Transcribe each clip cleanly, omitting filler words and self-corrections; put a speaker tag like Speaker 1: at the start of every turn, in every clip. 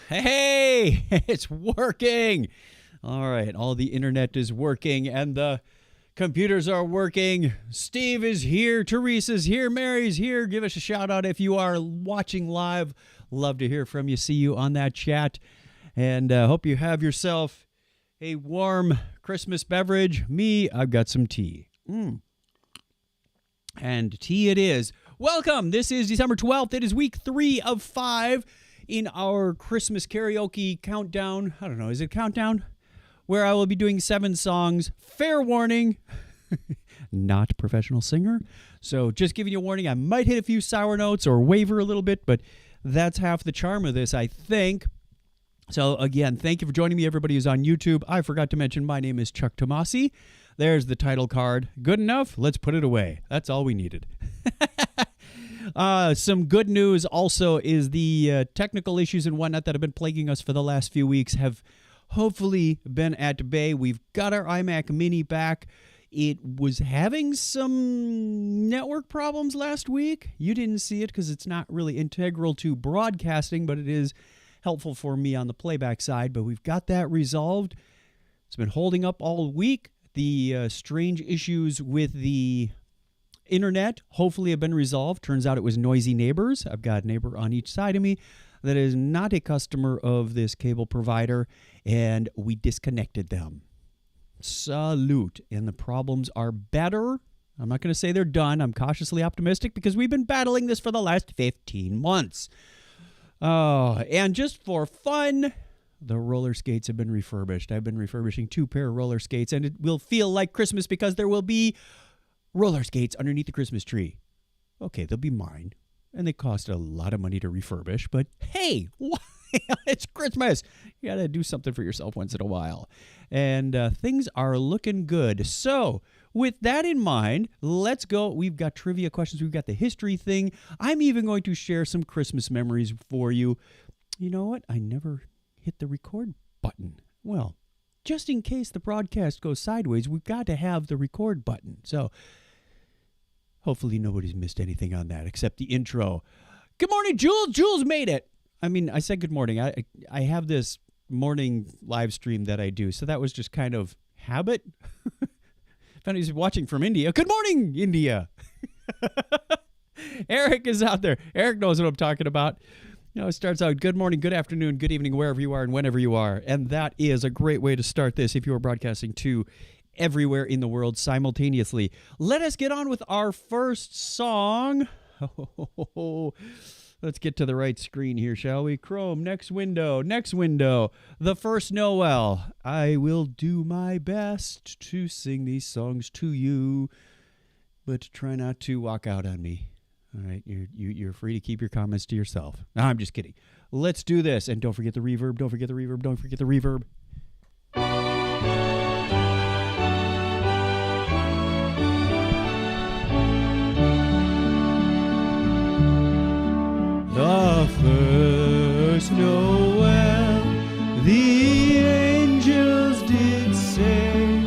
Speaker 1: Hey, it's working. All right, all the internet is working and the computers are working. Steve is here, Teresa's here, Mary's here. Give us a shout out if you are watching live. Love to hear from you. See you on that chat. And hope you have yourself a warm Christmas beverage. Me, I've got some tea. And tea it is. Welcome. This is December 12th. It is week 3 of 5 in our Christmas karaoke countdown. I don't know, is it countdown? Where I will be doing 7 songs. Fair warning, not professional singer. So just giving you a warning, I might hit a few sour notes or waver a little bit, but that's half the charm of this, I think. So again, thank you for joining me, everybody who's on YouTube. I forgot to mention my name is Chuck Tomasi. There's the title card. Good enough? Let's put it away. That's all we needed. Some good news also is the technical issues and whatnot that have been plaguing us for the last few weeks have hopefully been at bay. We've got our iMac Mini back. It was having some network problems last week. You didn't see it because it's not really integral to broadcasting, but it is helpful for me on the playback side. But we've got that resolved. It's been holding up all week. The strange issues with the internet hopefully have been resolved. Turns out it was noisy neighbors. I've got a neighbor on each side of me that is not a customer of this cable provider, and we disconnected them. Salute. And the problems are better. I'm not going to say they're done. I'm cautiously optimistic because we've been battling this for the last 15 months. And just for fun, the roller skates have been refurbished. I've been refurbishing 2 pair of roller skates, and it will feel like Christmas because there will be roller skates underneath the Christmas tree. Okay, they'll be mine. And they cost a lot of money to refurbish, but hey, it's Christmas. You got to do something for yourself once in a while. And things are looking good. So with that in mind, let's go. We've got trivia questions. We've got the history thing. I'm even going to share some Christmas memories for you. You know what? I never hit the record button. Well, just in case the broadcast goes sideways, we've got to have the record button. So hopefully nobody's missed anything on that except the intro. Good morning, Jules. Jules made it. I mean, I said good morning. I have this morning live stream that I do, so that was just kind of habit. If anybody's watching from India, good morning, India. Eric is out there. Eric knows what I'm talking about. You know, it starts out good morning, good afternoon, good evening, wherever you are and whenever you are. And that is a great way to start this if you are broadcasting to everywhere in the world simultaneously. Let us get on with our first song. Let's get to the right screen here, shall we? Chrome, next window. The first Noel. I will do my best to sing these songs to you, but try not to walk out on me. All right, you're free to keep your comments to yourself. No, I'm just kidding. Let's do this. And don't forget the reverb. Don't forget the reverb. Don't forget the reverb. The first Noel, the angels did say,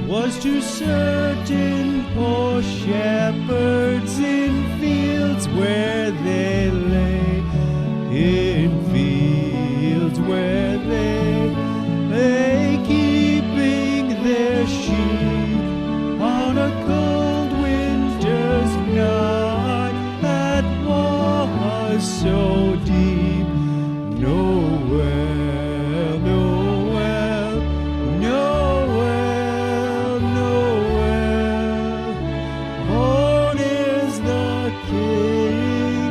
Speaker 1: was to certain poor shepherds in fields where they lay, in fields where they lay, keeping their sheep on a cold winter's night that was so deep. Noel, Noel, Noel, Noel, born is the King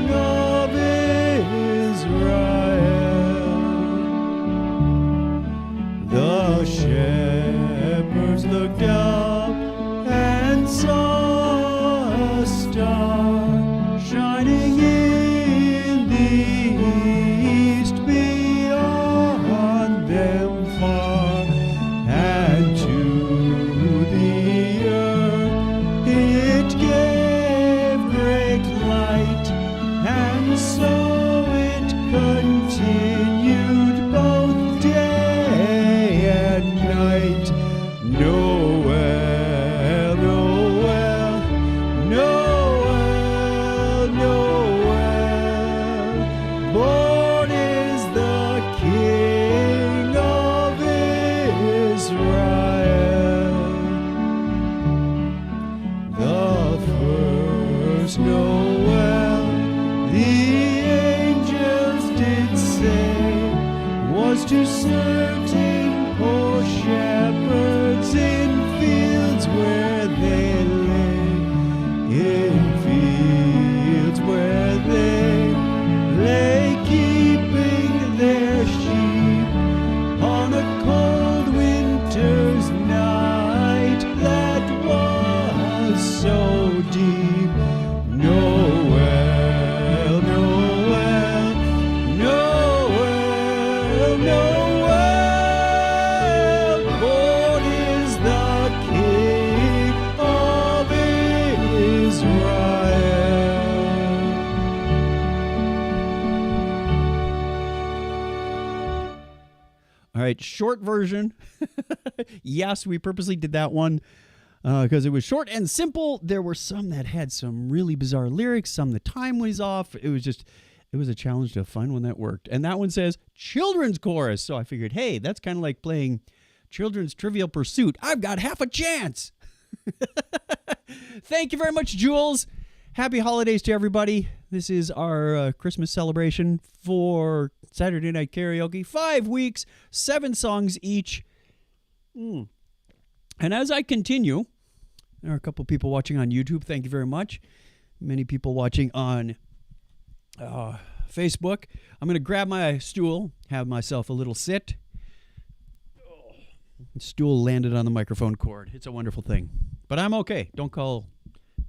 Speaker 1: goes to certain poor shepherds in fields where they lay, in fields where they lay, keeping their sheep on a cold winter's night that was so deep. Noel, Noel, Noel, Noel, born is the King of Israel. All right, short version. Yes, we purposely did that one because it was short and simple. There were some that had some really bizarre lyrics, some the time was off. It was a challenge to find one that worked. And that one says children's chorus. So I figured, hey, that's kind of like playing children's Trivial Pursuit. I've got half a chance. Thank you very much, Jules. Happy holidays to everybody. This is our Christmas celebration for Saturday Night Karaoke. 5 weeks, 7 songs each. And as I continue, there are a couple people watching on YouTube. Thank you very much. Many people watching on Facebook. I'm going to grab my stool, have myself a little sit. The stool landed on the microphone cord. It's a wonderful thing. But I'm okay. Don't call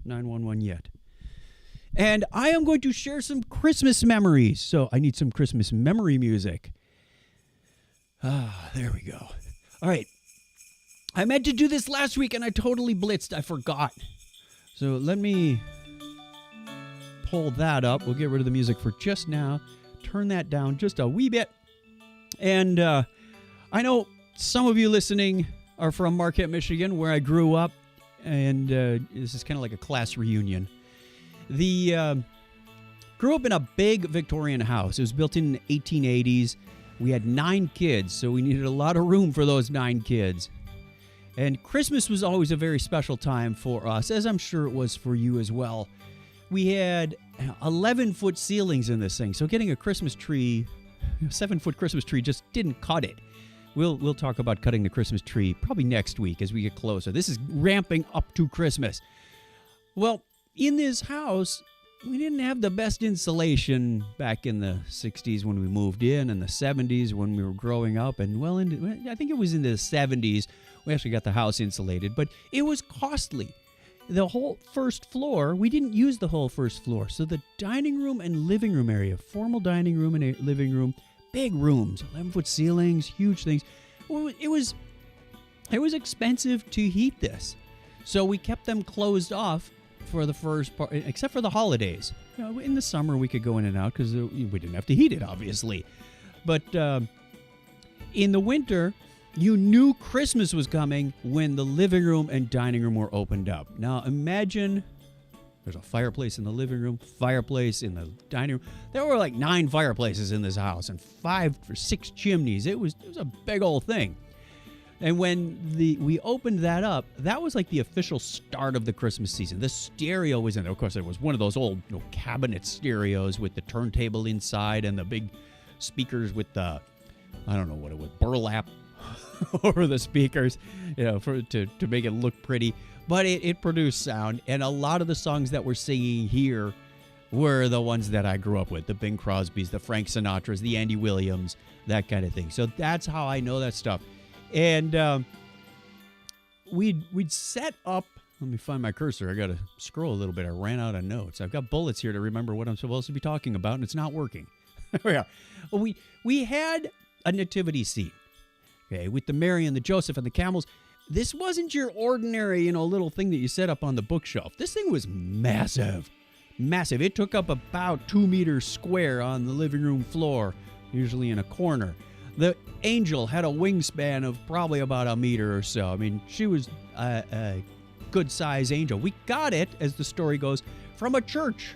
Speaker 1: 911 yet. And I am going to share some Christmas memories. So I need some Christmas memory music. There we go. All right. I meant to do this last week and I totally blitzed. I forgot. So let me pull that up. We'll get rid of the music for just now. Turn that down just a wee bit. And I know some of you listening are from Marquette, Michigan, where I grew up. And this is kind of like a class reunion. Grew up in a big Victorian house. It was built in the 1880s. We had 9 kids, so we needed a lot of room for those 9 kids. And Christmas was always a very special time for us, as I'm sure it was for you as well. We had 11-foot ceilings in this thing, so getting a Christmas tree, a 7-foot Christmas tree, just didn't cut it. We'll talk about cutting the Christmas tree probably next week as we get closer. This is ramping up to Christmas. Well, in this house, we didn't have the best insulation back in the 60s when we moved in, and the 70s when we were growing up, and I think it was in the 70s we actually got the house insulated, but it was costly. The whole first floor, we didn't use the whole first floor, so the dining room and living room area, formal dining room and a living room, big rooms, 11-foot ceilings, huge things. It was expensive to heat this, so we kept them closed off for the first part, except for the holidays. You know, in the summer, we could go in and out because we didn't have to heat it, obviously. But in the winter, you knew Christmas was coming when the living room and dining room were opened up. Now, imagine there's a fireplace in the living room, fireplace in the dining room. There were like 9 fireplaces in this house and 5 or 6 chimneys. It was a big old thing. And when we opened that up, that was like the official start of the Christmas season. The stereo was in there. Of course, it was one of those old cabinet stereos with the turntable inside and the big speakers with the, I don't know what it was, burlap over the speakers, to make it look pretty. But it produced sound, and a lot of the songs that we're singing here were the ones that I grew up with, the Bing Crosbys, the Frank Sinatras, the Andy Williams, that kind of thing. So that's how I know that stuff. And we'd set up, let me find my cursor. I got to scroll a little bit. I ran out of notes. I've got bullets here to remember what I'm supposed to be talking about, and it's not working. There we are. Well, we had a nativity scene, okay, with the Mary and the Joseph and the camels. This wasn't your ordinary, little thing that you set up on the bookshelf. This thing was massive. Massive. It took up about 2 meters square on the living room floor, usually in a corner. The angel had a wingspan of probably about a meter or so. I mean, she was a good-sized angel. We got it, as the story goes, from a church.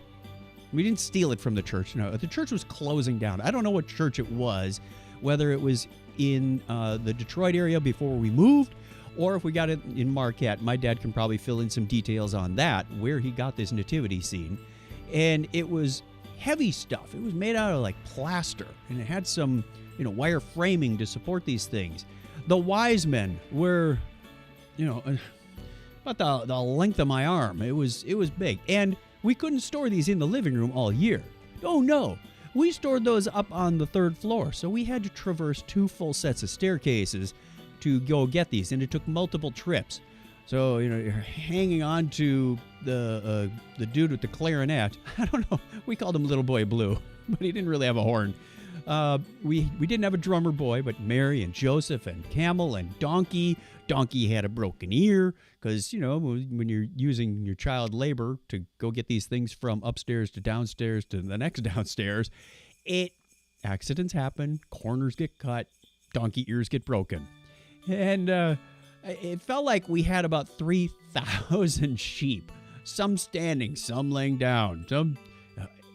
Speaker 1: We didn't steal it from the church. No, the church was closing down. I don't know what church it was, whether it was in the Detroit area before we moved, or if we got it in Marquette. My dad can probably fill in some details on that, where he got this nativity scene. And it was heavy stuff. It was made out of like plaster, and it had some wire framing to support these things. The wise men were, about the length of my arm. It was big. And we couldn't store these in the living room all year. Oh, no. We stored those up on the third floor, so we had to traverse 2 full sets of staircases to go get these, and it took multiple trips. So, you're hanging on to the dude with the clarinet. I don't know. We called him Little Boy Blue, but he didn't really have a horn. We didn't have a drummer boy, but Mary and Joseph and Camel and Donkey. Donkey had a broken ear because, when you're using your child labor to go get these things from upstairs to downstairs to the next downstairs, accidents happen, corners get cut, donkey ears get broken. And it felt like we had about 3,000 sheep, some standing, some laying down, some...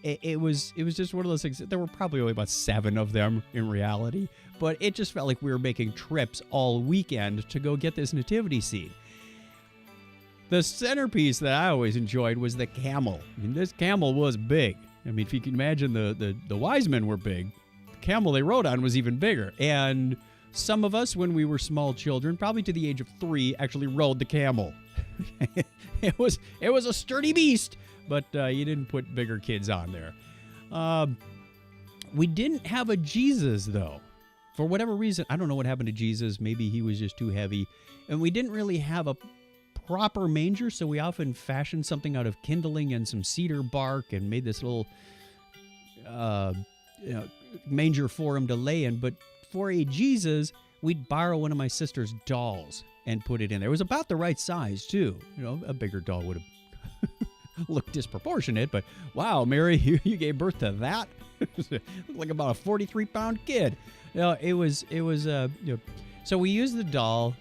Speaker 1: It was just one of those things. There were probably only about 7 of them in reality, but it just felt like we were making trips all weekend to go get this nativity scene. The centerpiece that I always enjoyed was the camel. This camel was big. If you can imagine the wise men were big, the camel they rode on was even bigger. And some of us, when we were small children, probably to the age of 3, actually rode the camel. It was a sturdy beast. But you didn't put bigger kids on there. We didn't have a Jesus, though. For whatever reason, I don't know what happened to Jesus. Maybe he was just too heavy. And we didn't really have a proper manger, so we often fashioned something out of kindling and some cedar bark and made this little manger for him to lay in. But for a Jesus, we'd borrow one of my sister's dolls and put it in there. It was about the right size, too. A bigger doll would have... looked disproportionate, but wow, Mary, you gave birth to that? Looked like about a 43-pound kid. It was so we used the doll,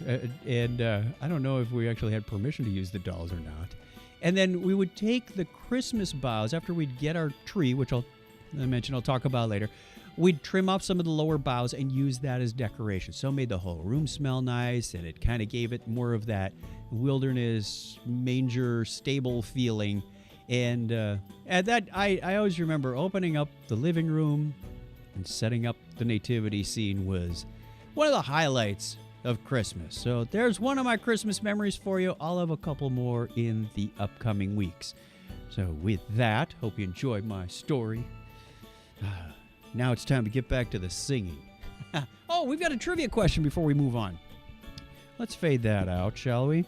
Speaker 1: and I don't know if we actually had permission to use the dolls or not. And then we would take the Christmas boughs after we'd get our tree, which I'll talk about later. We'd trim off some of the lower boughs and use that as decoration. So it made the whole room smell nice, and it kind of gave it more of that wilderness, manger, stable feeling. And that I always remember opening up the living room and setting up the nativity scene was one of the highlights of Christmas. So there's one of my Christmas memories for you. I'll have a couple more in the upcoming weeks. So with that, hope you enjoyed my story. Now it's time to get back to the singing. Oh, we've got a trivia question before we move on. Let's fade that out, shall we?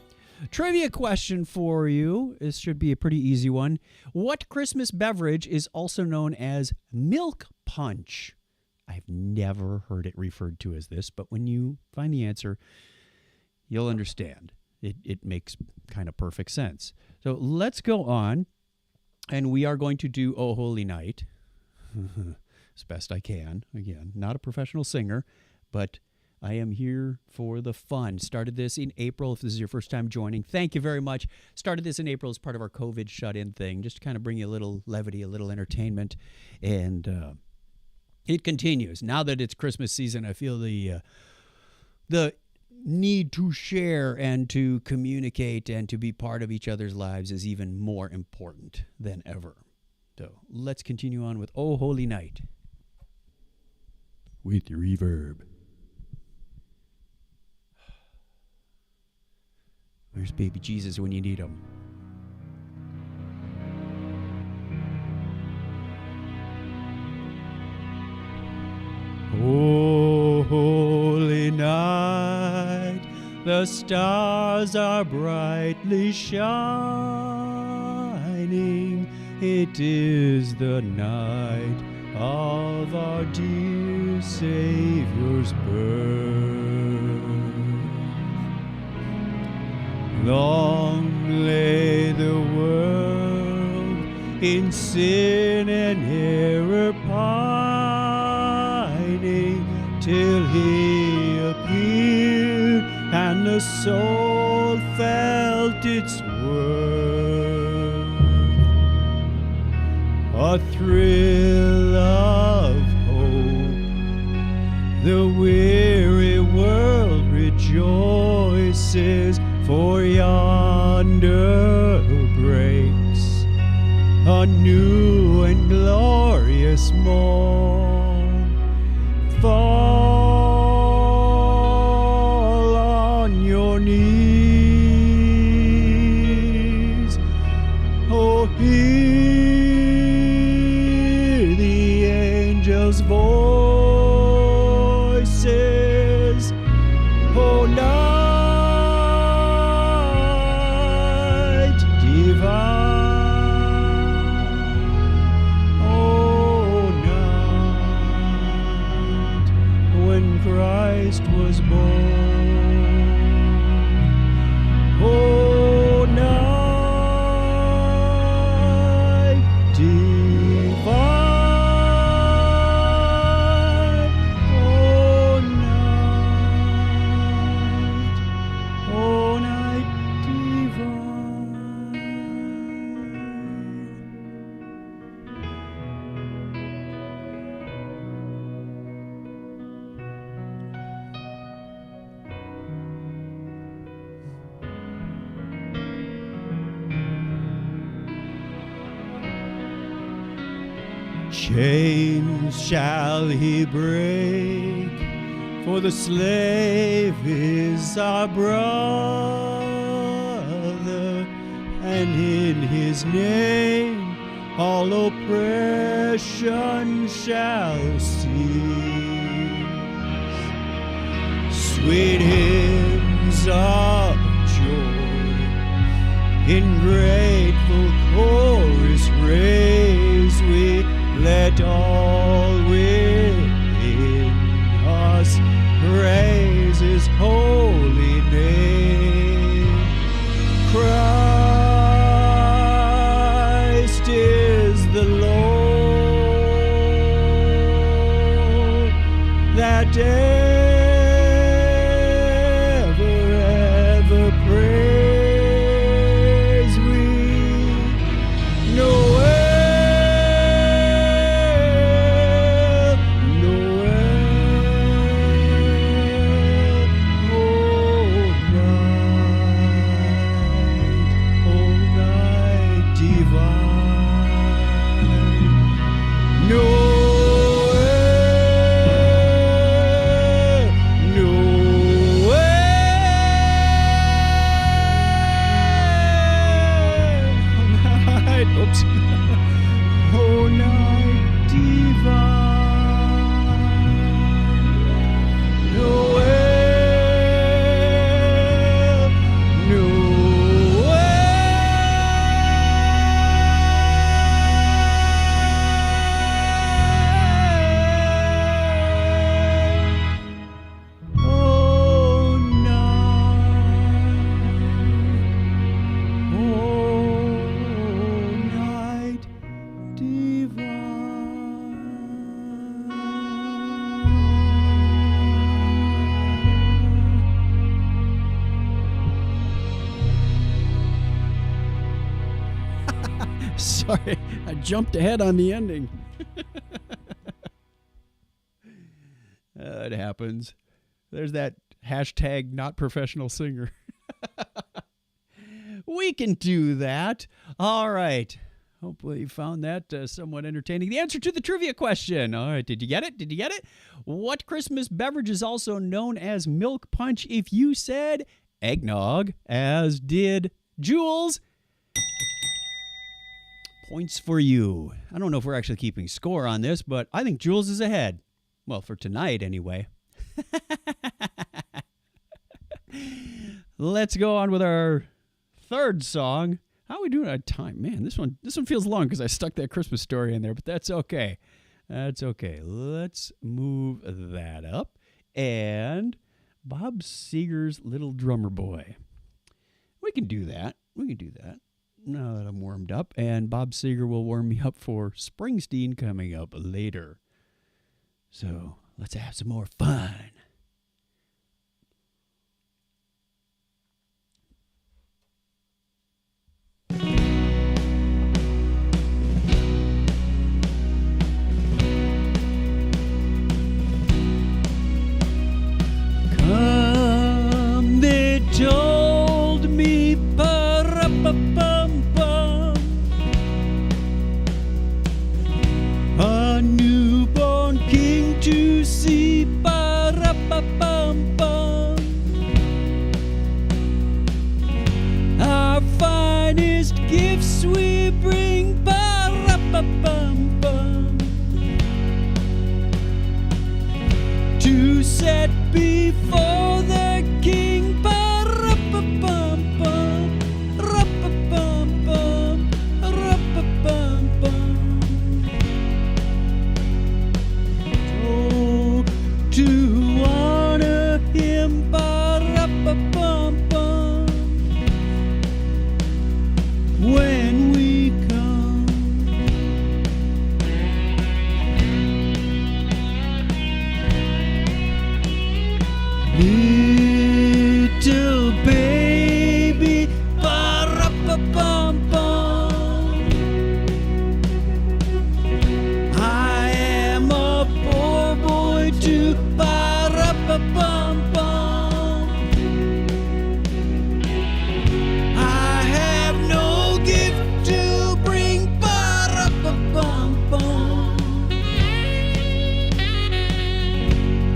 Speaker 1: Trivia question for you. This should be a pretty easy one. What Christmas beverage is also known as milk punch? I've never heard it referred to as this, but when you find the answer, you'll understand. It makes kind of perfect sense. So let's go on, and we are going to do Oh Holy Night. As best I can. Again, not a professional singer, but I am here for the fun. Started this in April. If this is your first time joining, thank you very much. Started this in April as part of our COVID shut-in thing, just to kind of bring you a little levity, a little entertainment. And it continues. Now that it's Christmas season, I feel the need to share and to communicate and to be part of each other's lives is even more important than ever. So let's continue on with Oh Holy Night. With reverb. Where's baby Jesus when you need him? Oh, holy night, the stars are brightly shining. It is the night of our dear Savior's birth. Long lay the world in sin and error pining, till he appeared and the soul felt its worth. A thrill of hope, the weary world rejoices, for yonder breaks a new and glorious morn. fall on your knees. Oh, hear the angels' voices. Oh, night divine. Oh, night when Christ was born. Oh, night divine. Oh, night divine. Chains shall he break, for the slave is our brother, and in his name all oppression shall cease. Sweet hymns of joy in grateful chorus raise we. Let all within us praise His holy name. Christ is the Lord, that ever praise we. Noel, oh, night divine. Noel, Noel. Oh, night divine. Sorry, I jumped ahead on the ending. It happens. There's that hashtag not professional singer. We can do that. All right. Hopefully you found that somewhat entertaining. The answer to the trivia question. All right. Did you get it? Did you get it? What Christmas beverage is also known as milk punch? If you said eggnog, as did Jules, points for you. I don't know if we're actually keeping score on this, but I think Jules is ahead. Well, for tonight anyway. Let's go on with our third song. How are we doing at time? Man, this one feels long because I stuck that Christmas story in there, but that's okay. That's okay. Let's move that up. And Bob Seger's Little Drummer Boy. We can do that. We can do that. Now that I'm warmed up. And Bob Seger will warm me up for Springsteen coming up later. So let's have some more fun. Come, they told me, pa-ra-pa-pum-pum, a newborn king to see. Ba-ra-ba-bum-bum. Our finest gifts we bring. Ba-ra-ba-bum-bum. To set before the King. Ba-ra-ba-bum-bum. Ra-ba-bum-bum. Ra-ba-bum-bum. Oh, to honor him. Ba-ra-ba-bum-bum. When we come, little baby, ba-ra-ba-bum-bum. I am a poor boy too, ba-ra-ba-bum-bum. I have no gift to bring, ba-ra-ba-bum-bum.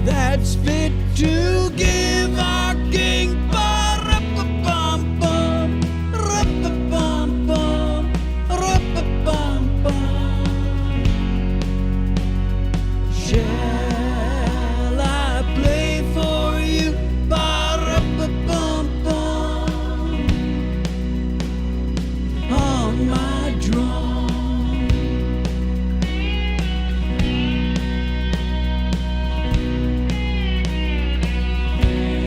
Speaker 1: That's fit to give our King, ba-ra-ba-bum-bum. Ra-ba-bum-bum. Ra-ba-bum-bum. Shall I play for you, ba-ra-ba-bum-bum, on my drum?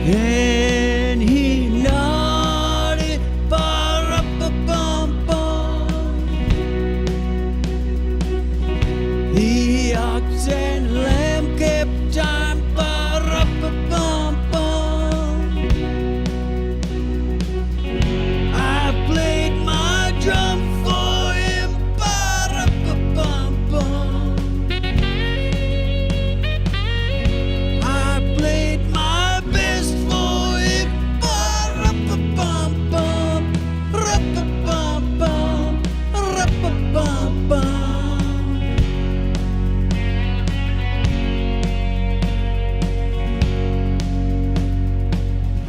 Speaker 1: And he nodded, ba-ra-ba-bum-bum. The ox and lamb kept time, ba-ra-ba-bum-bum. I played my drum for him, ba-ra-ba-bum-bum. I played my best for him, ba-ra-ba-bum-bum. Ra-ba-bum-bum. Ra-ba-bum-bum.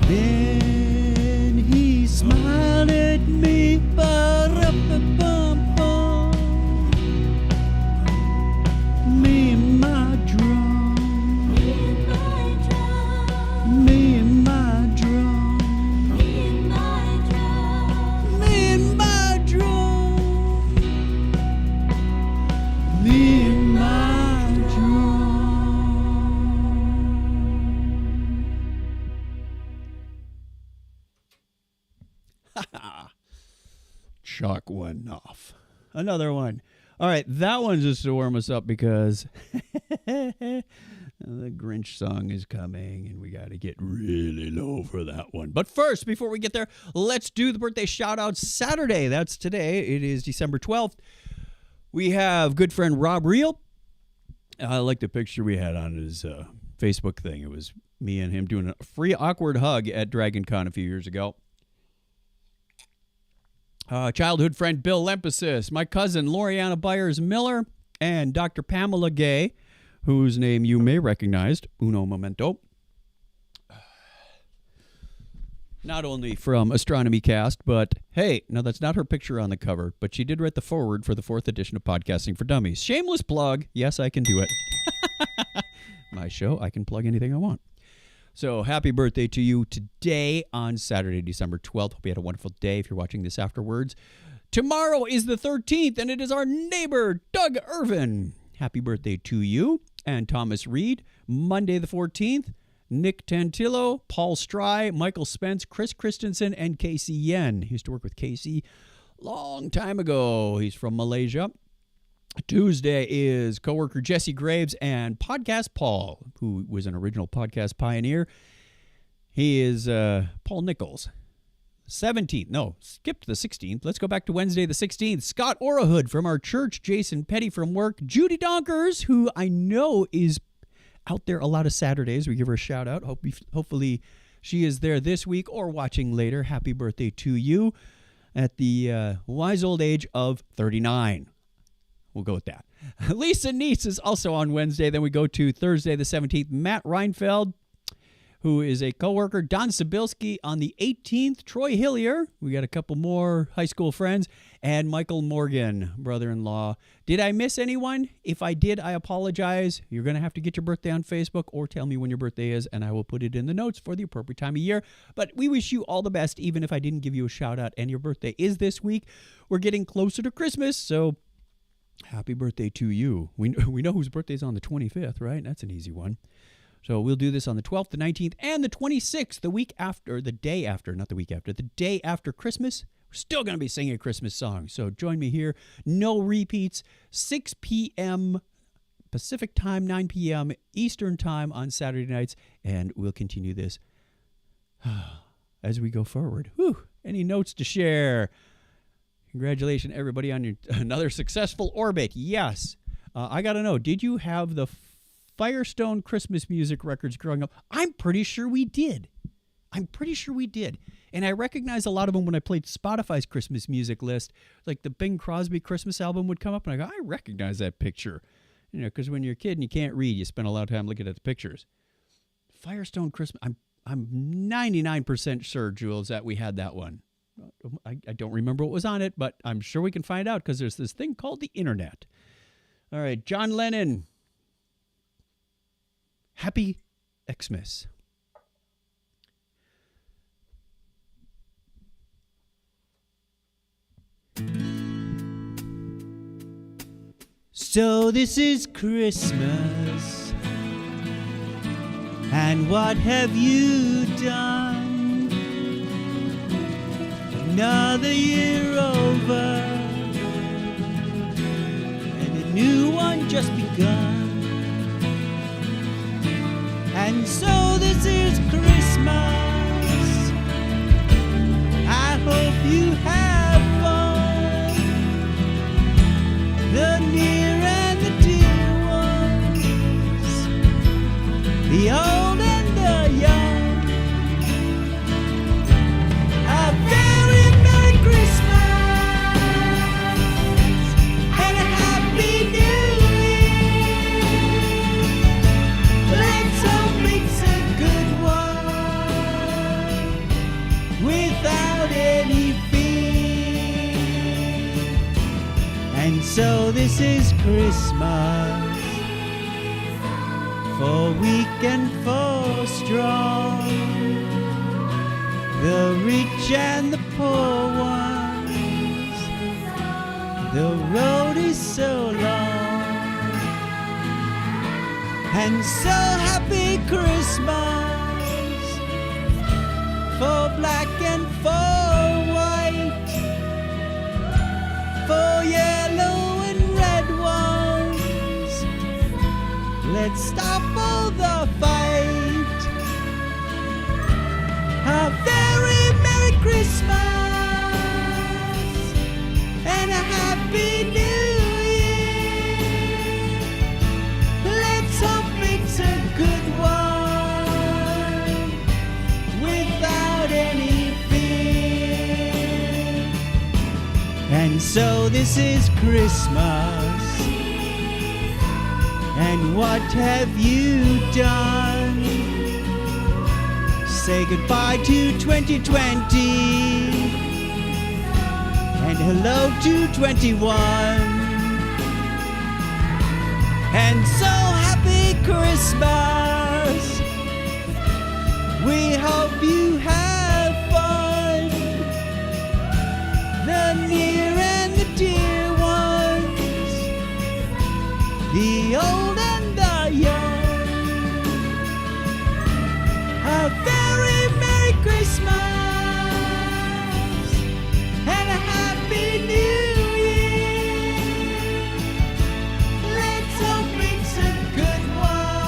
Speaker 1: Then he smiled at me, ba-ra-ba-bum-bum. Me and my drum. Me and my drum. Me and my drum. Me and my drum. Me and my drum. Me and my drum. Chalk one off. Another one. All right, that one's just to warm us up because the Grinch song is coming and we got to get really low for that one. But first, before we get there, let's do the birthday shout out Saturday. That's today. It is December 12th. We have good friend Rob Reel. I like the picture we had on his Facebook thing. It was me and him doing a free awkward hug at Dragon Con a few years ago. Childhood friend Bill Lempesis, my cousin Loriana Byers Miller, and Dr. Pamela Gay, whose name you may recognize, uno momento. Not only from Astronomy Cast, but hey, no, that's not her picture on the cover, but she did write the foreword for the 4th edition of Podcasting for Dummies. Shameless plug. Yes, I can do it. My show, I can plug anything I want. So happy birthday to you today on Saturday, December 12th. Hope you had a wonderful day if you're watching this afterwards. Tomorrow is the 13th, and it is our neighbor, Doug Irvin. Happy birthday to you. And Thomas Reed, Monday the 14th. Nick Tantillo, Paul Stry, Michael Spence, Chris Christensen, and Casey Yen. He used to work with Casey long time ago. He's from Malaysia. Tuesday is coworker Jesse Graves and Podcast Paul, who was an original podcast pioneer. He is Paul Nichols. 17th. No, skipped the 16th. Let's go back to Wednesday the 16th. Scott Orahood from our church. Jason Petty from work. Judy Donkers, who I know is out there a lot of Saturdays. We give her a shout out. Hopefully she is there this week or watching later. Happy birthday to you at the wise old age of 39. We'll go with that. Lisa Neese is also on Wednesday. Then we go to Thursday the 17th. Matt Reinfeld, who is a coworker. Don Sibilski on the 18th. Troy Hillier. We got a couple more high school friends. And Michael Morgan, brother-in-law. Did I miss anyone? If I did, I apologize. You're going to have to get your birthday on Facebook or tell me when your birthday is, and I will put it in the notes for the appropriate time of year. But we wish you all the best, even if I didn't give you a shout-out, and your birthday is this week. We're getting closer to Christmas, so happy birthday to you. We know whose birthday is on the 25th, right? That's an easy one. So we'll do this on the 12th, the 19th, and the 26th, the day after Christmas. We're still going to be singing a Christmas song, so join me here. No repeats, 6 p.m. Pacific time, 9 p.m. Eastern time on Saturday nights, and we'll continue this as we go forward. Whew. Any notes to share? Congratulations, everybody, on another successful orbit. Yes. I got to know, did you have the Firestone Christmas music records growing up? I'm pretty sure we did. And I recognize a lot of them when I played Spotify's Christmas music list. Like the Bing Crosby Christmas album would come up, and I go, I recognize that picture. You know, because when you're a kid and you can't read, you spend a lot of time looking at the pictures. Firestone Christmas, I'm 99% sure, Jules, that we had that one. I don't remember what was on it, but I'm sure we can find out because there's this thing called the internet. All right, John Lennon. Happy Xmas. So this is Christmas, and what have you done? Another year over, and a new one just begun. And so this is Christmas. I hope you have fun. The near and the dear ones, the old and the young. A very Merry Christmas and a Happy New Year. Let's hope it's a good one without any fear. And so this is Christmas, for weak and for strong, the rich and the poor ones. The road is so long, and so happy Christmas for black and for white, for yellow and red ones. Let's stop all the fight. A very Merry Christmas and a Happy New Year. Let's hope it's a good one without any fear. And so this is Christmas, and what have you done? Say goodbye to 2020 and hello to 21. And so happy Christmas. We hope you have fun. The near and the dear ones, the old and the young. A very Merry Christmas and a Happy New Year. Let's hope it's a good one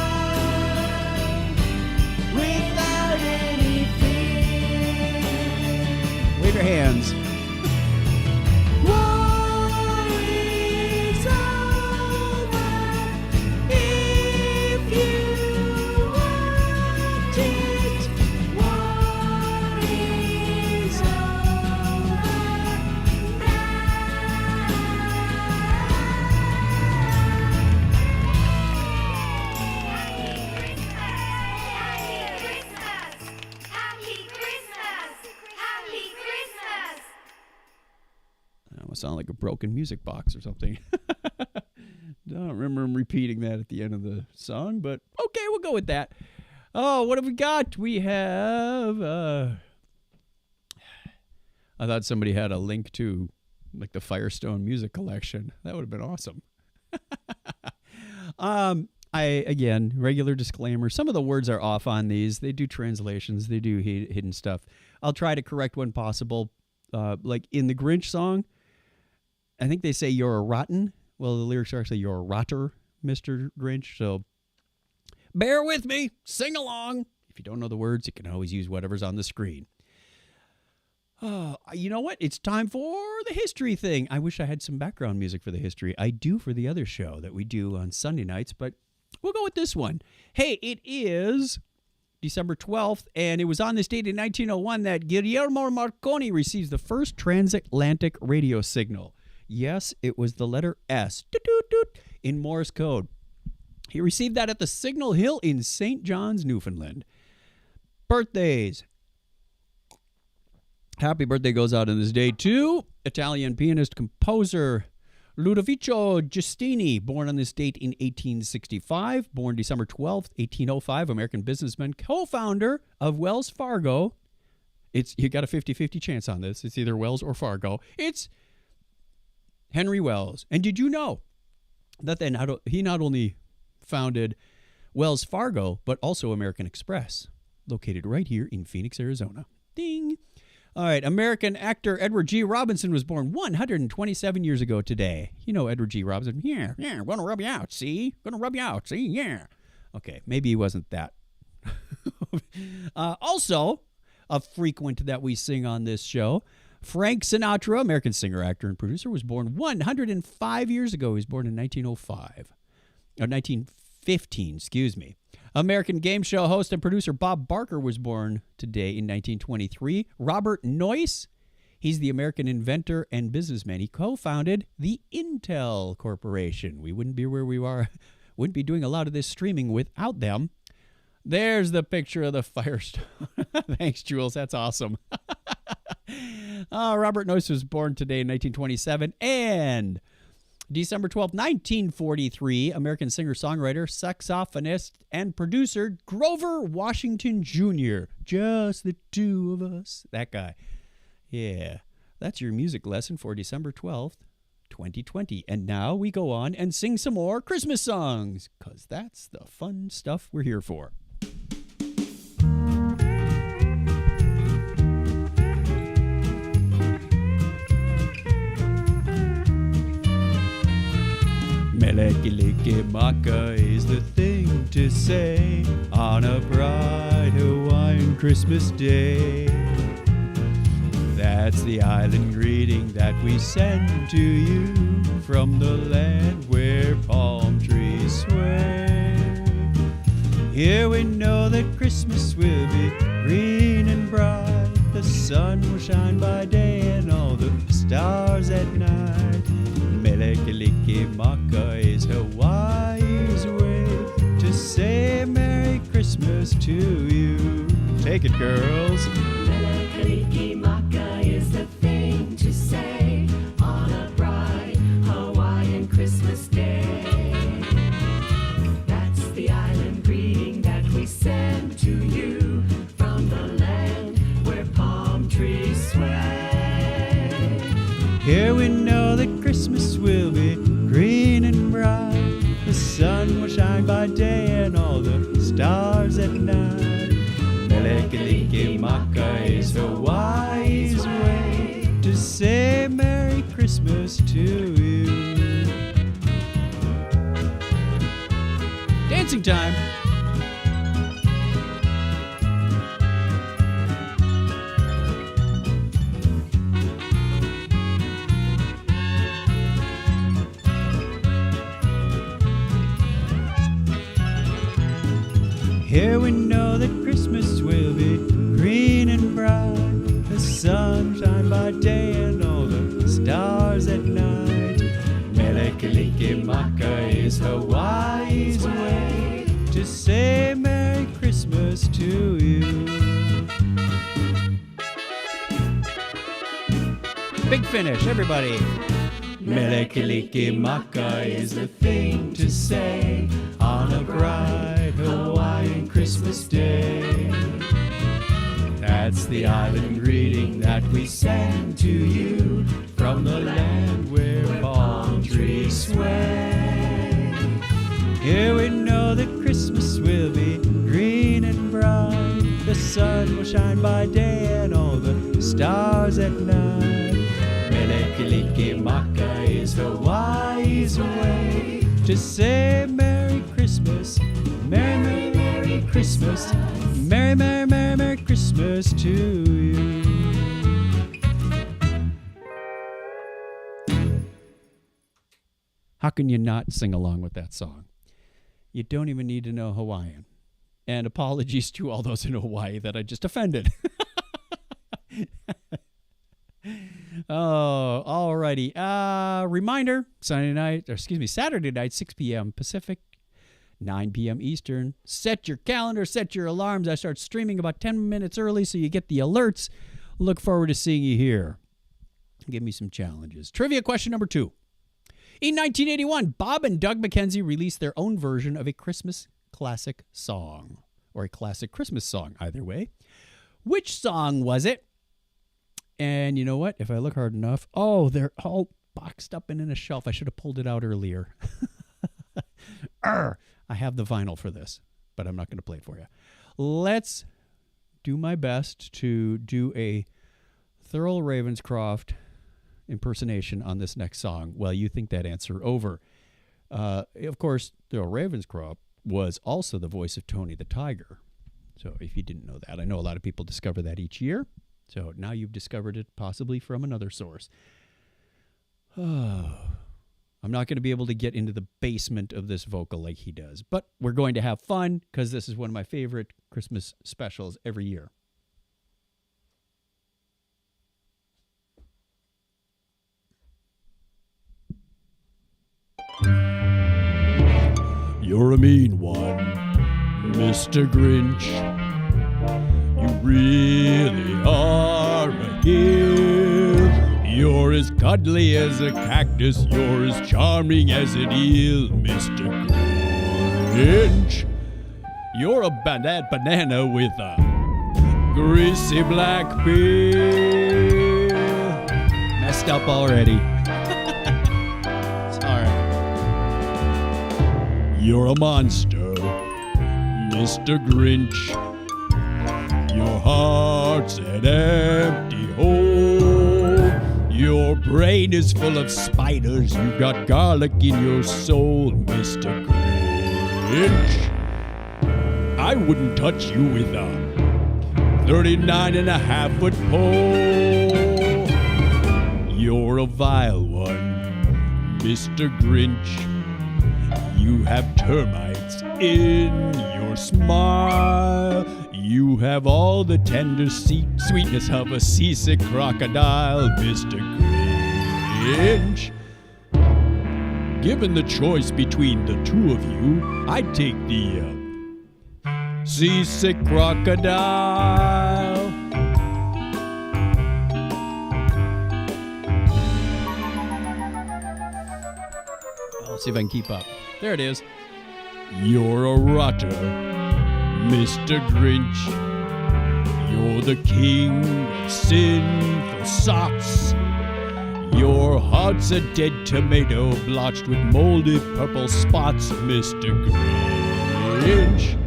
Speaker 1: without any fear. Wave your hands. War is over if you want it. War is over now. almost sound like a broken music box or something. Don't remember him repeating that at the end of the song, but okay, we'll go with that. Oh, what have we got? We have, I thought somebody had a link to like the Firestone music collection. That would have been awesome. Again, regular disclaimer. Some of the words are off on these. They do translations. They do hidden stuff. I'll try to correct when possible. Like in the Grinch song, I think they say you're a rotten. Well, the lyrics are actually you're a rotter, Mr. Grinch. So bear with me. Sing along. If you don't know the words, you can always use whatever's on the screen. You know what? It's time for the history thing. I wish I had some background music for the history. I do for the other show that we do on Sunday nights, but we'll go with this one. Hey, it is December 12th, and it was on this date in 1901 that Guillermo Marconi receives the first transatlantic radio signal. Yes, it was the letter S in Morse code. He received that at the Signal Hill in St. John's, Newfoundland. Birthdays. Happy birthday goes out on this day to Italian pianist, composer Ludovico Giustini, born on this date in 1865, born December 12th, 1805, American businessman, co-founder of Wells Fargo. You got a 50-50 chance on this. It's either Wells or Fargo. It's Henry Wells. And did you know that he not only founded Wells Fargo, but also American Express, located right here in Phoenix, Arizona. Ding! All right, American actor Edward G. Robinson was born 127 years ago today. You know Edward G. Robinson. Yeah, gonna rub you out, see? Gonna rub you out, see? Yeah. Okay, maybe he wasn't that. Also, a frequent that we sing on this show, Frank Sinatra, American singer, actor, and producer, was born 105 years ago. He was born in 1915, excuse me. American game show host and producer Bob Barker was born today in 1923. Robert Noyce, he's the American inventor and businessman. He co-founded the Intel Corporation. We wouldn't be where we are, wouldn't be doing a lot of this streaming without them. There's the picture of the Firestone. Thanks, Jules. That's awesome. Robert Noyce was born today in 1927. And December 12th, 1943, American singer-songwriter, saxophonist, and producer Grover Washington Jr. Just the two of us. That guy. Yeah. That's your music lesson for December 12th, 2020. And now we go on and sing some more Christmas songs, because that's the fun stuff we're here for. Melekilikimaka is the thing to say on a bright Hawaiian Christmas day. That's the island greeting that we send to you from the land where palm trees sway. Here we know that Christmas will be green and bright. The sun will shine by day and all the stars at night. Melekilikimaka is Hawaii's way to say Merry Christmas to you. Take it, girls.
Speaker 2: Melekilikimaka is the thing to say on a bright Hawaiian Christmas day. That's the island greeting that we send to you from the land where palm trees sway.
Speaker 1: Here we know that Christmas will be green and bright. The sun will shine by day and all the stars at night. Melekilikimaka is Hawaii's way to say Merry Christmas to you. Dancing time. Here we know that Christmas will be green and bright. The sun shine by day and all the stars at night. Melekilikimaka is Hawaii's way to say Merry Christmas to you. Big Finish, everybody. Melekilikimaka is the thing to say on a bright Hawaiian Christmas day. That's the island greeting that we send to you from the land where palm trees sway. Here we know that Christmas will be green and bright. The sun will shine by day and all the stars at night. Melekilikimaka is Hawaii's way to say Merry Christmas, Merry, Merry, Merry Christmas, Merry, Merry, Merry, Merry Christmas to you. How can you not sing along with that song? You don't even need to know Hawaiian. And apologies to all those in Hawaii that I just offended. Oh, alrighty. Reminder, Saturday night, 6 p.m. Pacific, 9 p.m. Eastern. Set your calendar, set your alarms. I start streaming about 10 minutes early so you get the alerts. Look forward to seeing you here. Give me some challenges. Trivia question number 2. In 1981, Bob and Doug McKenzie released their own version of a Christmas classic song, or a classic Christmas song, either way. Which song was it? And you know what? If I look hard enough, they're all boxed up and in a shelf. I should have pulled it out earlier. I have the vinyl for this, but I'm not going to play it for you. Let's do my best to do a Thurl Ravenscroft impersonation on this next song. Well, you think that answer over. Of course, Thurl Ravenscroft was also the voice of Tony the Tiger. So if you didn't know that, I know a lot of people discover that each year. So now you've discovered it possibly from another source. I'm not going to be able to get into the basement of this vocal like he does, but we're going to have fun because this is one of my favorite Christmas specials every year. You're a mean one, Mr. Grinch. You really are a heel. You're as cuddly as a cactus. You're as charming as an eel, Mr. Grinch. You're a bad banana with a greasy black peel. Messed up already. Sorry. You're a monster, Mr. Grinch. Your heart's an empty hole. Your brain is full of spiders. You got garlic in your soul, Mr. Grinch. I wouldn't touch you with a 39.5-foot pole. You're a vile one, Mr. Grinch. You have termites in your smile. You have all the tender sweetness of a seasick crocodile, Mr. Grinch. Given the choice between the two of you, I'd take the seasick crocodile. I'll see if I can keep up. There it is. You're a rotter, Mr. Grinch. You're the king of sinful socks. Your heart's a dead tomato blotched with moldy purple spots, Mr. Grinch.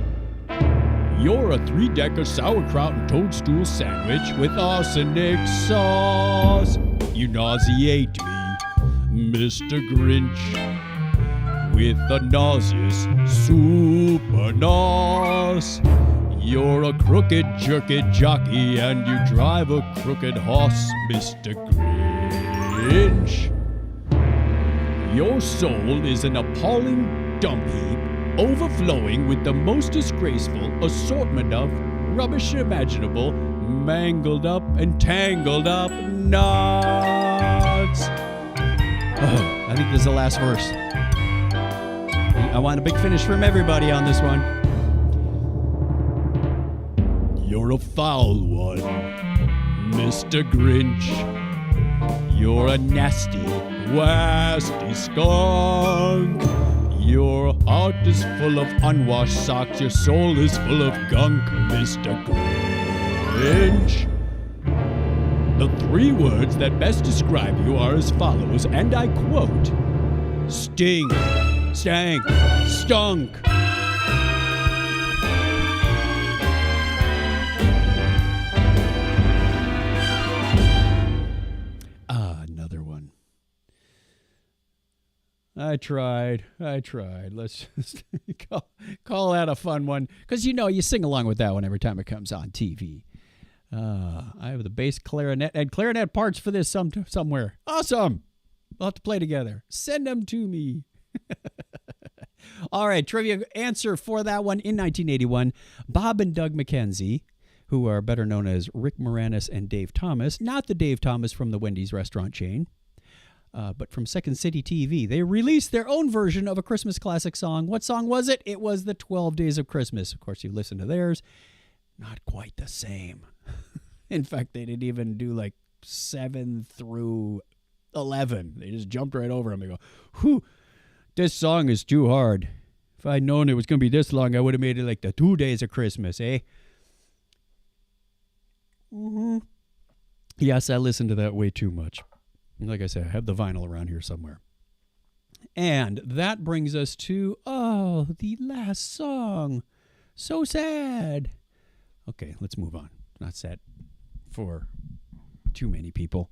Speaker 1: You're a 3-decker sauerkraut and toadstool sandwich with arsenic sauce. You nauseate me, Mr. Grinch, with a nauseous super nos. You're a crooked jerked jockey and you drive a crooked horse, Mr. Grinch. Your soul is an appalling dump heap, overflowing with the most disgraceful assortment of rubbish imaginable, mangled up and tangled up knots. I think this is the last verse. I want a big finish from everybody on this one. You're a foul one, Mr. Grinch. You're a nasty, wasty skunk. Your heart is full of unwashed socks. Your soul is full of gunk, Mr. Grinch. The 3 words that best describe you are as follows, and I quote: sting, stank, stunk. Another one. I tried. Let's just call that a fun one. Because, you sing along with that one every time it comes on TV. I have the bass clarinet and clarinet parts for this somewhere. Awesome. We'll have to play together. Send them to me. All right, trivia answer for that one. In 1981, Bob and Doug McKenzie, who are better known as Rick Moranis and Dave Thomas, not the Dave Thomas from the Wendy's restaurant chain, but from Second City TV, they released their own version of a Christmas classic song. What song was it? It was the 12 Days of Christmas. Of course, you listen to theirs. Not quite the same. In fact, they didn't even do like 7 through 11. They just jumped right over them. They go, whew, this song is too hard. If I'd known it was going to be this long, I would have made it like the 2 Days of Christmas, eh? Mm-hmm. Yes, I listened to that way too much. Like I said, I have the vinyl around here somewhere. And that brings us to, the last song. So sad. Okay, let's move on. Not sad for too many people.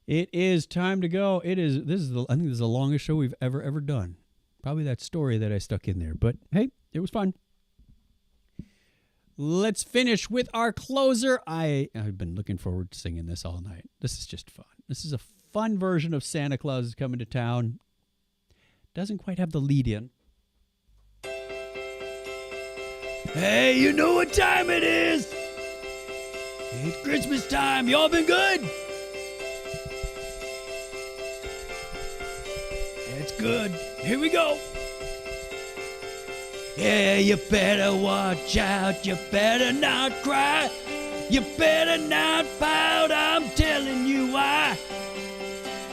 Speaker 1: It is time to go. I think this is the longest show we've ever done. Probably that story that I stuck in there. But hey, it was fun. Let's finish with our closer. I've been looking forward to singing this all night. This is just fun. This is a fun version of Santa Claus is Coming to Town. Doesn't quite have the lead in. Hey, you know what time it is? It's Christmas time. Y'all been good? That's good. Here we go. Yeah, you better watch out. You better not cry. You better not pout. I'm telling you why.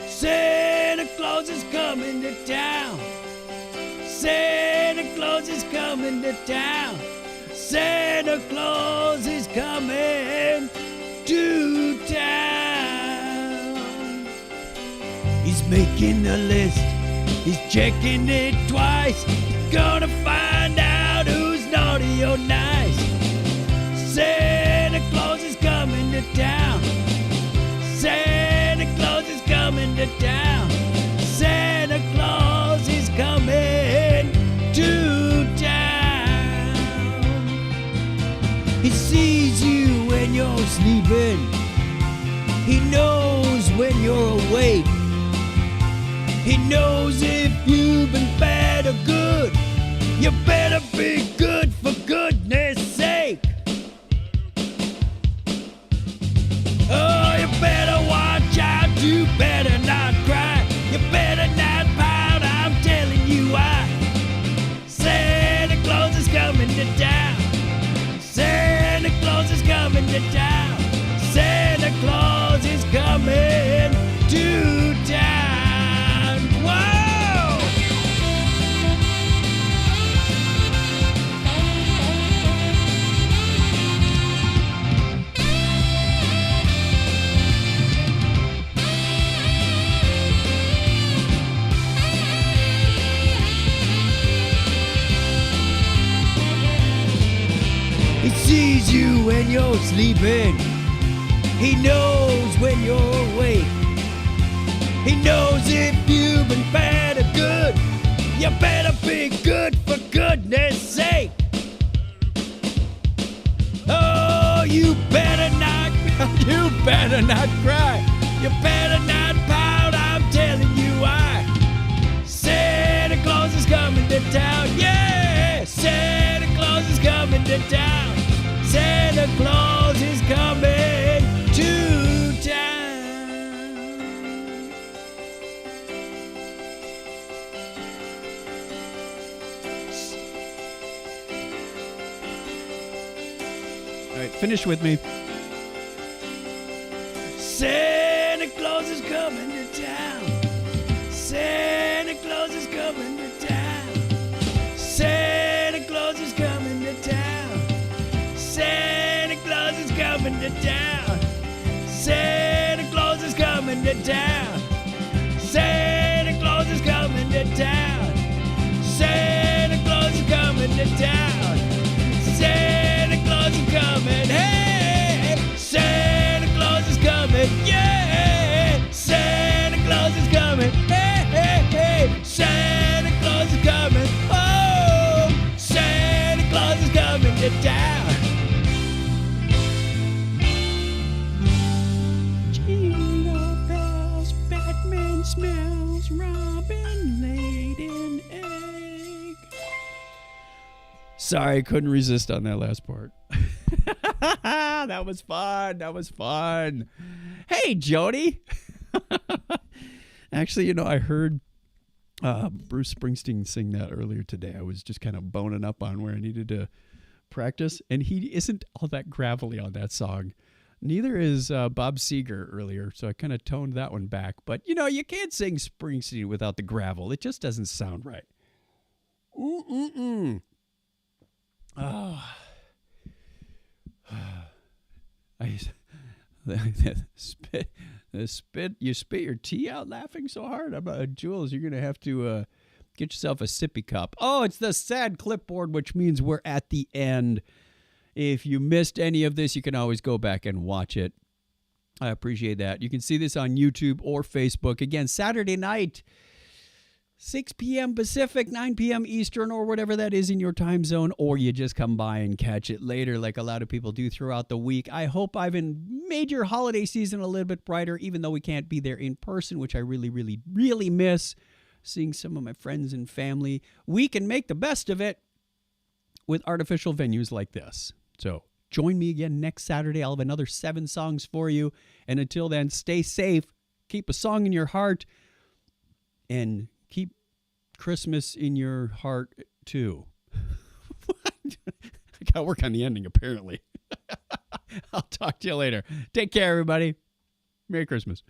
Speaker 1: Santa Claus is coming to town. Santa Claus is coming to town. Santa Claus is coming to town. He's making a list. He's checking it twice. He's gonna find out who's naughty or nice. Santa Claus is coming to town. Santa Claus is coming to town. Santa Claus is coming to town. He sees you when you're sleeping. He knows when you're awake. He knows if you've been bad or good. You better be good for goodness sake. Oh, you better watch out. You better not cry. You better not pout. I'm telling you why. Santa Claus is coming to town. Santa Claus is coming to town. Santa Claus is coming to town. Whoa! He sees you when you're sleeping. He knows when you're awake. He knows if you've been bad or good. You better be good for goodness sake. Oh, you better not cry. You better not pout. I'm telling you why. Santa Claus is coming to town. Yeah, Santa Claus is coming to town. Santa Claus is coming to town. All right, finish with me. Santa Santa Claus is coming to town. Santa Claus is coming to town. Santa Claus is coming to town. Santa Claus is coming to town. Santa Claus is coming to town. Santa Claus is coming to town. Santa Claus is coming to town. Santa Claus is coming. Hey, Santa Claus is coming. Yeah, Santa Claus is coming. Hey, hey, hey, Santa Claus is coming. Oh, Santa Claus is coming to town. Jingle bells, Batman smells, Robin laid an egg. Sorry, couldn't resist on that last part. That was fun. That was fun. Hey, Jody. Actually, I heard Bruce Springsteen sing that earlier today. I was just kind of boning up on where I needed to practice, and he isn't all that gravelly on that song. Neither is Bob Seger earlier, so I kind of toned that one back. But, you can't sing Springsteen without the gravel. It just doesn't sound right. Oh. You spit your tea out laughing so hard. Jules, you're going to have to get yourself a sippy cup. Oh, it's the sad clipboard, which means we're at the end. If you missed any of this, you can always go back and watch it. I appreciate that. You can see this on YouTube or Facebook. Again, Saturday night, 6 p.m. Pacific, 9 p.m. Eastern, or whatever that is in your time zone, or you just come by and catch it later like a lot of people do throughout the week. I hope I've made your holiday season a little bit brighter, even though we can't be there in person, which I really, really, really miss seeing some of my friends and family. We can make the best of it with artificial venues like this. So join me again next Saturday. I'll have another 7 songs for you. And until then, stay safe, keep a song in your heart, and keep Christmas in your heart, too. I got to work on the ending, apparently. I'll talk to you later. Take care, everybody. Merry Christmas.